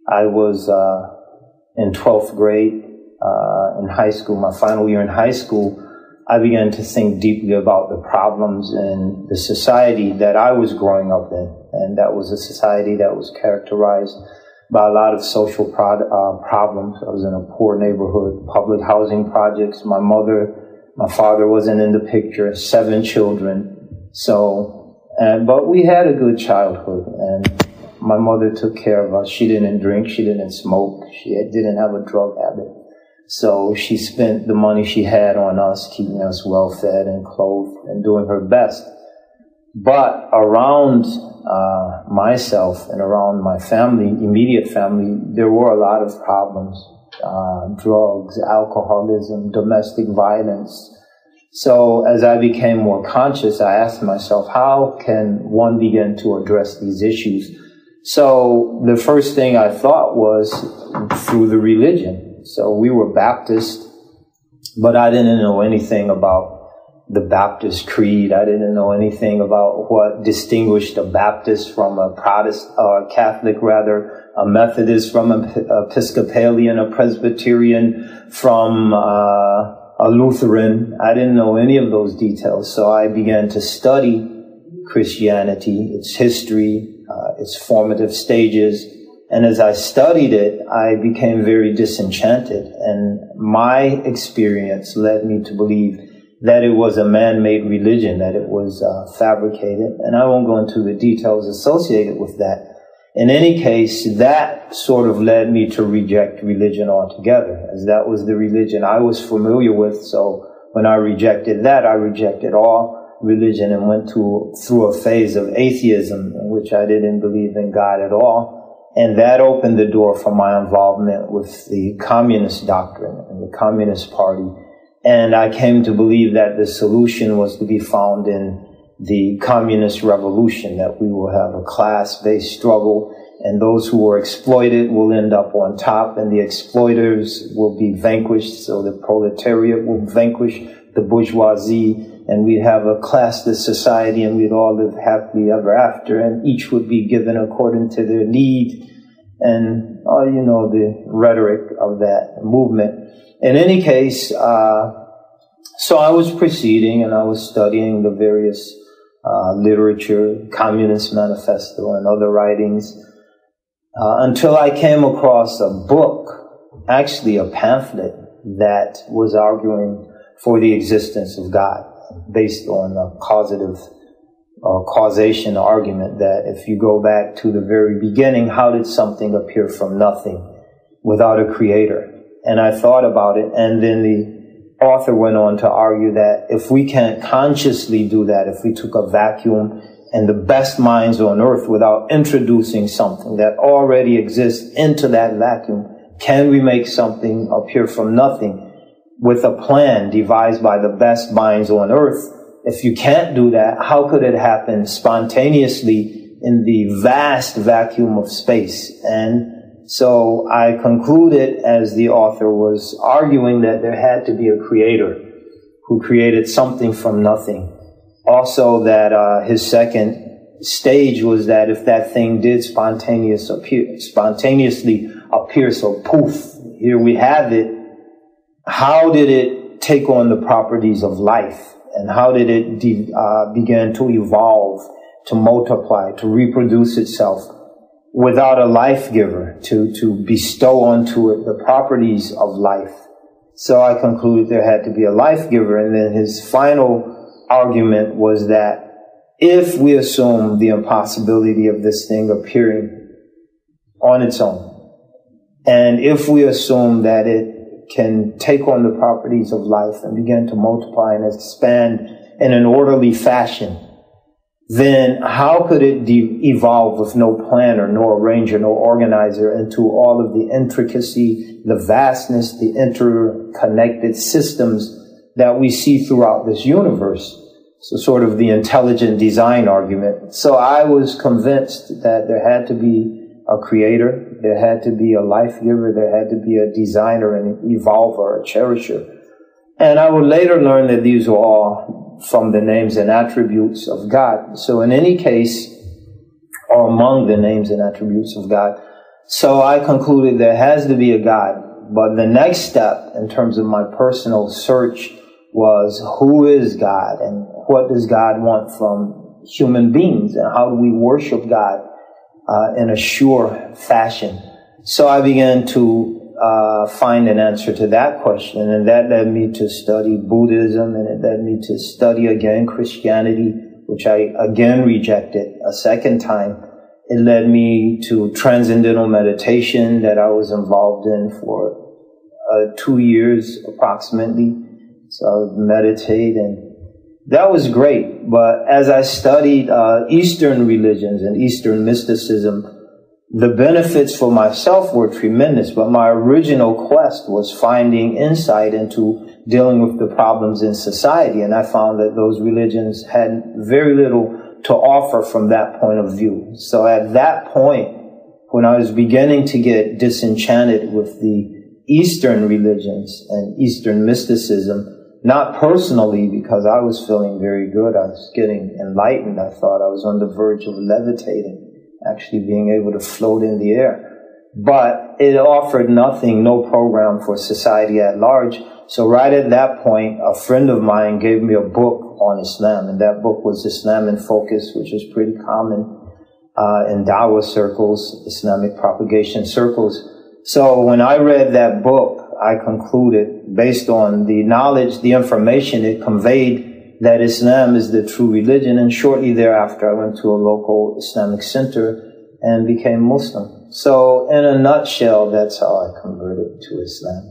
I was in 12th grade in high school, my final year in high school. I began to think deeply about the problems in the society that I was growing up in. And that was a society that was characterized by a lot of social problems. I was in a poor neighborhood, public housing projects. My father wasn't in the picture, 7 children. But we had a good childhood, and my mother took care of us. She didn't drink, she didn't smoke, she didn't have a drug habit. So she spent the money she had on us, keeping us well fed and clothed and doing her best. But around myself and around my family, immediate family, there were a lot of problems. Drugs, alcoholism, domestic violence. So as I became more conscious, I asked myself, how can one begin to address these issues? So the first thing I thought was through the religion. So we were Baptist, but I didn't know anything about the Baptist creed. I didn't know anything about what distinguished a Baptist from a Protestant, or Catholic rather, a Methodist from an Episcopalian, a Presbyterian from a Lutheran. I didn't know any of those details. So I began to study Christianity, its history, its formative stages. And as I studied it, I became very disenchanted. And my experience led me to believe that it was a man-made religion, that it was fabricated. And I won't go into the details associated with that. In any case, that sort of led me to reject religion altogether, as that was the religion I was familiar with. So when I rejected that, I rejected all religion and went through a phase of atheism in which I didn't believe in God at all. And that opened the door for my involvement with the communist doctrine and the Communist Party. And I came to believe that the solution was to be found in the communist revolution, that we will have a class-based struggle, and those who were exploited will end up on top, and the exploiters will be vanquished, so the proletariat will vanquish the bourgeoisie, and we'd have a classless society, and we'd all live happily ever after, and each would be given according to their need, and the rhetoric of that movement. In any case, so I was proceeding, and I was studying the various literature, Communist Manifesto, and other writings, until I came across a book, actually a pamphlet, that was arguing for the existence of God, based on a causative causation argument that if you go back to the very beginning, how did something appear from nothing without a creator? And I thought about it, and then the author went on to argue that if we can't consciously do that, if we took a vacuum and the best minds on earth without introducing something that already exists into that vacuum, can we make something appear from nothing with a plan devised by the best minds on earth? If you can't do that, how could it happen spontaneously in the vast vacuum of space? And so I concluded, as the author was arguing, that there had to be a creator who created something from nothing. Also that his second stage was that if that thing did spontaneously appear, so poof, here we have it, how did it take on the properties of life? And how did it begin to evolve, to multiply, to reproduce itself without a life giver to bestow onto it the properties of life? So I concluded there had to be a life giver. And then his final argument was that if we assume the impossibility of this thing appearing on its own, and if we assume that it can take on the properties of life and begin to multiply and expand in an orderly fashion, then how could it evolve with no planner, no arranger, no organizer into all of the intricacy, the vastness, the interconnected systems that we see throughout this universe? So sort of the intelligent design argument. So I was convinced that there had to be a creator, there had to be a life giver, there had to be a designer, an evolver, a cherisher. And I would later learn that these were all from the names and attributes of God. So in any case, or among the names and attributes of God. So I concluded there has to be a God. But the next step in terms of my personal search was, who is God and what does God want from human beings, and how do we worship God in a sure fashion? So I began to find an answer to that question, and that led me to study Buddhism, and it led me to study again Christianity, which I again rejected a second time. It led me to transcendental meditation that I was involved in for 2 years approximately. So I would meditate, and that was great. But as I studied Eastern religions and Eastern mysticism, the benefits for myself were tremendous, but my original quest was finding insight into dealing with the problems in society, and I found that those religions had very little to offer from that point of view. So at that point, when I was beginning to get disenchanted with the Eastern religions and Eastern mysticism, not personally because I was feeling very good, I was getting enlightened, I thought I was on the verge of levitating, actually being able to float in the air. But it offered nothing, no program for society at large. So right at that point, a friend of mine gave me a book on Islam, and that book was Islam in Focus, which is pretty common in Dawah circles, Islamic propagation circles. So when I read that book, I concluded, based on the knowledge, the information it conveyed, that Islam is the true religion. And shortly thereafter, I went to a local Islamic center and became Muslim. So in a nutshell, that's how I converted to Islam.